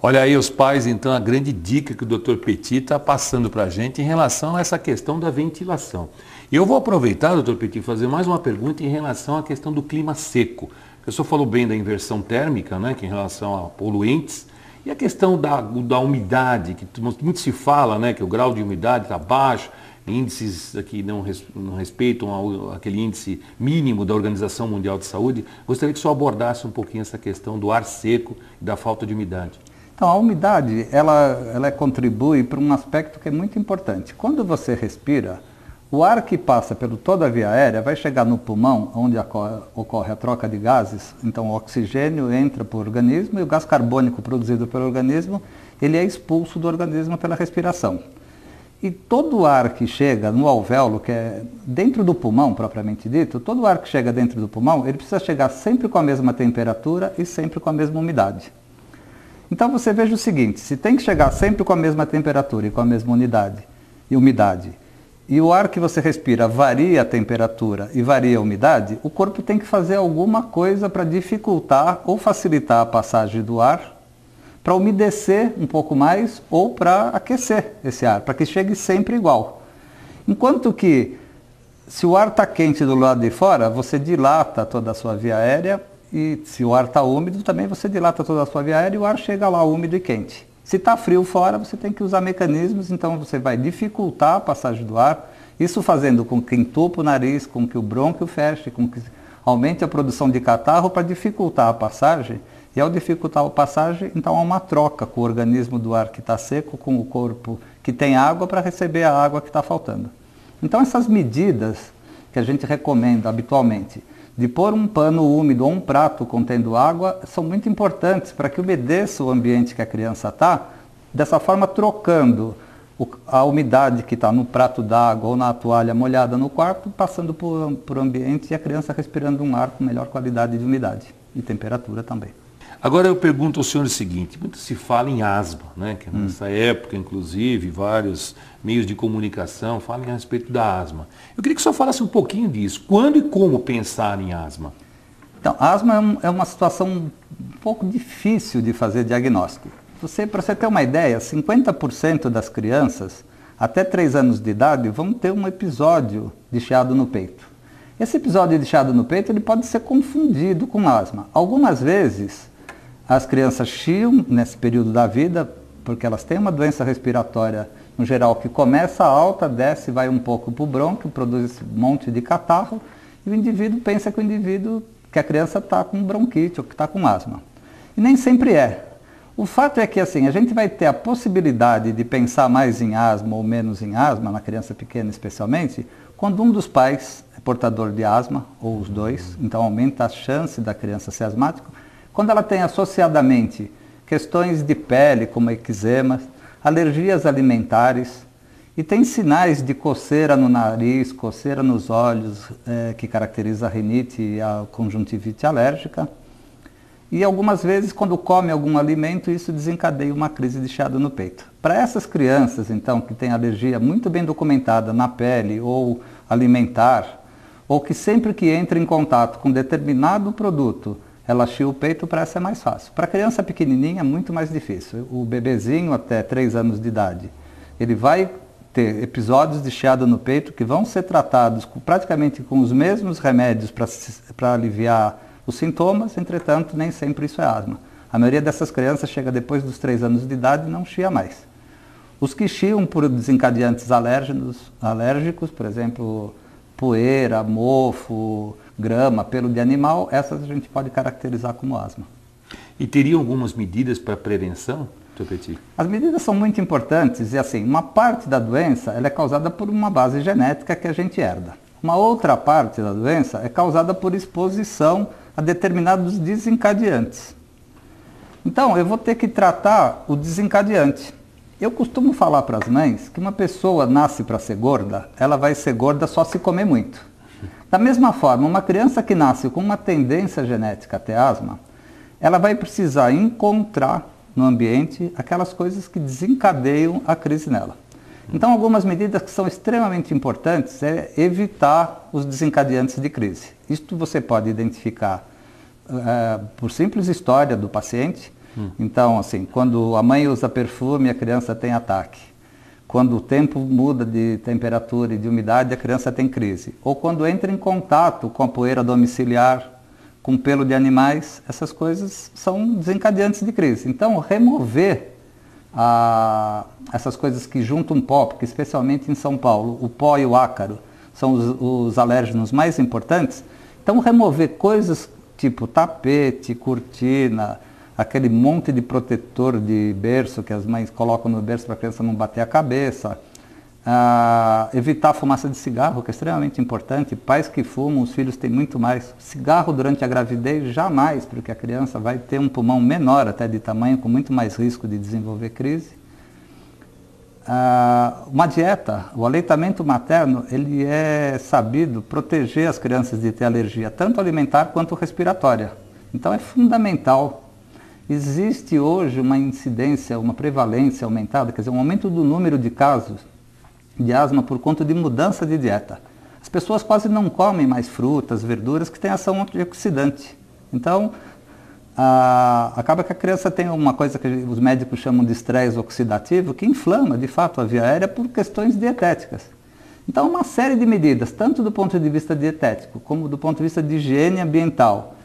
Olha aí os pais, então, a grande dica que o Dr. Petit está passando para a gente em relação a essa questão da ventilação. E eu vou aproveitar, Dr. Petit, fazer mais uma pergunta em relação à questão do clima seco. O senhor falou bem da inversão térmica, né, que em relação a poluentes, e a questão da umidade, que muito se fala, né, que o grau de umidade está baixo, índices aqui não respeitam aquele índice mínimo da Organização Mundial de Saúde. Gostaria que o senhor abordasse um pouquinho essa questão do ar seco e da falta de umidade. Então, a umidade, ela contribui para um aspecto que é muito importante. Quando você respira, o ar que passa por toda a via aérea vai chegar no pulmão, onde ocorre a troca de gases. Então, o oxigênio entra para o organismo e o gás carbônico produzido pelo organismo, ele é expulso do organismo pela respiração. E todo o ar que chega no alvéolo, que é dentro do pulmão, propriamente dito, todo o ar que chega dentro do pulmão, ele precisa chegar sempre com a mesma temperatura e sempre com a mesma umidade. Então você veja o seguinte, se tem que chegar sempre com a mesma temperatura e com a mesma umidade, e o ar que você respira varia a temperatura e varia a umidade, o corpo tem que fazer alguma coisa para dificultar ou facilitar a passagem do ar, para umedecer um pouco mais ou para aquecer esse ar, para que chegue sempre igual. Enquanto que, se o ar está quente do lado de fora, você dilata toda a sua via aérea, e se o ar está úmido, também você dilata toda a sua via aérea e o ar chega lá úmido e quente. Se está frio fora, você tem que usar mecanismos, então você vai dificultar a passagem do ar, isso fazendo com que entupa o nariz, com que o brônquio feche, com que aumente a produção de catarro para dificultar a passagem. E ao dificultar a passagem, então há uma troca com o organismo do ar que está seco, com o corpo que tem água para receber a água que está faltando. Então essas medidas que a gente recomenda habitualmente, de pôr um pano úmido ou um prato contendo água, são muito importantes para que umedeça o ambiente que a criança está, dessa forma trocando a umidade que está no prato d'água ou na toalha molhada no quarto, passando por o ambiente e a criança respirando um ar com melhor qualidade de umidade e temperatura também. Agora eu pergunto ao senhor o seguinte, muito se fala em asma, né? Que nessa época, inclusive, vários meios de comunicação falam a respeito da asma. Eu queria que o senhor falasse um pouquinho disso. Quando e como pensar em asma? Então, a asma é uma situação um pouco difícil de fazer diagnóstico. Para você ter uma ideia, 50% das crianças até 3 anos de idade vão ter um episódio de chiado no peito. Esse episódio de chiado no peito ele pode ser confundido com asma. Algumas vezes as crianças chiam nesse período da vida, porque elas têm uma doença respiratória, no geral, que começa alta, desce, vai um pouco para o brônquio, produz esse monte de catarro, e o indivíduo pensa que a criança está com bronquite ou que está com asma. E nem sempre é. O fato é que assim, a gente vai ter a possibilidade de pensar mais em asma ou menos em asma, na criança pequena especialmente, quando um dos pais é portador de asma, ou os dois, então aumenta a chance da criança ser asmática. Quando ela tem associadamente questões de pele, como eczema, alergias alimentares, e tem sinais de coceira no nariz, coceira nos olhos, que caracteriza a rinite e a conjuntivite alérgica. E algumas vezes, quando come algum alimento, isso desencadeia uma crise de chiado no peito. Para essas crianças, então, que têm alergia muito bem documentada na pele ou alimentar, ou que sempre que entra em contato com determinado produto, ela chia o peito, para essa é mais fácil. Para a criança pequenininha é muito mais difícil. O bebezinho até 3 anos de idade, ele vai ter episódios de chiado no peito que vão ser tratados praticamente com os mesmos remédios para aliviar os sintomas, entretanto, nem sempre isso é asma. A maioria dessas crianças chega depois dos 3 anos de idade e não chia mais. Os que chiam por desencadeantes alérgicos, por exemplo, poeira, mofo, grama, pelo de animal, essas a gente pode caracterizar como asma. E teriam algumas medidas para prevenção, Dr. Petit? As medidas são muito importantes e assim, uma parte da doença ela é causada por uma base genética que a gente herda. Uma outra parte da doença é causada por exposição a determinados desencadeantes. Então, eu vou ter que tratar o desencadeante. Eu costumo falar para as mães que uma pessoa nasce para ser gorda, ela vai ser gorda só se comer muito. Da mesma forma, uma criança que nasce com uma tendência genética a ter asma, ela vai precisar encontrar no ambiente aquelas coisas que desencadeiam a crise nela. Então, algumas medidas que são extremamente importantes é evitar os desencadeantes de crise. Isto você pode identificar por simples história do paciente. Então, assim, quando a mãe usa perfume, a criança tem ataque. Quando o tempo muda de temperatura e de umidade, a criança tem crise. Ou quando entra em contato com a poeira domiciliar, com pelo de animais, essas coisas são desencadeantes de crise. Então, remover essas coisas que juntam pó, porque especialmente em São Paulo, o pó e o ácaro são os alérgenos mais importantes. Então, remover coisas tipo tapete, cortina, aquele monte de protetor de berço que as mães colocam no berço para a criança não bater a cabeça, evitar a fumaça de cigarro, que é extremamente importante. Pais que fumam, os filhos têm muito mais. Cigarro durante a gravidez, jamais, porque a criança vai ter um pulmão menor até de tamanho, com muito mais risco de desenvolver crise. Uma dieta, o aleitamento materno, ele é sabido proteger as crianças de ter alergia, tanto alimentar quanto respiratória. Então é fundamental. Existe hoje uma incidência, uma prevalência aumentada, quer dizer, um aumento do número de casos de asma por conta de mudança de dieta. As pessoas quase não comem mais frutas, verduras que têm ação antioxidante. Então, acaba que a criança tem uma coisa que os médicos chamam de estresse oxidativo, que inflama, de fato, a via aérea por questões dietéticas. Então, uma série de medidas, tanto do ponto de vista dietético, como do ponto de vista de higiene ambiental,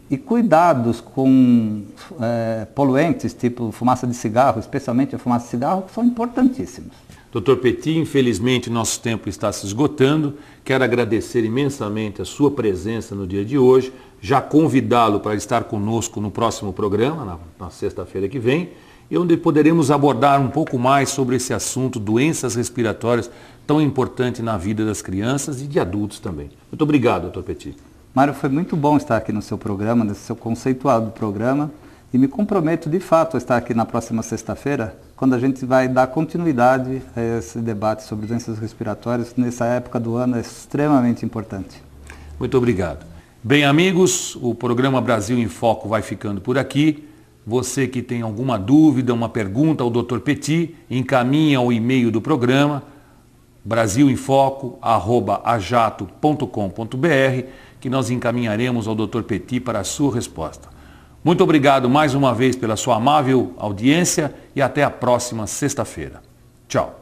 e cuidados com poluentes, tipo fumaça de cigarro, especialmente a fumaça de cigarro, que são importantíssimos. Dr. Petit, infelizmente nosso tempo está se esgotando. Quero agradecer imensamente a sua presença no dia de hoje, já convidá-lo para estar conosco no próximo programa, na sexta-feira que vem, e onde poderemos abordar um pouco mais sobre esse assunto, doenças respiratórias, tão importante na vida das crianças e de adultos também. Muito obrigado, Dr. Petit. Mário, foi muito bom estar aqui no seu programa, nesse seu conceituado programa, e me comprometo de fato a estar aqui na próxima sexta-feira, quando a gente vai dar continuidade a esse debate sobre doenças respiratórias, que nessa época do ano é extremamente importante. Muito obrigado. Bem, amigos, o programa Brasil em Foco vai ficando por aqui. Você que tem alguma dúvida, uma pergunta ao Dr. Petit, encaminha o e-mail do programa, brasilinfoco@ajato.com.br, que nós encaminharemos ao Dr. Petit para a sua resposta. Muito obrigado mais uma vez pela sua amável audiência e até a próxima sexta-feira. Tchau.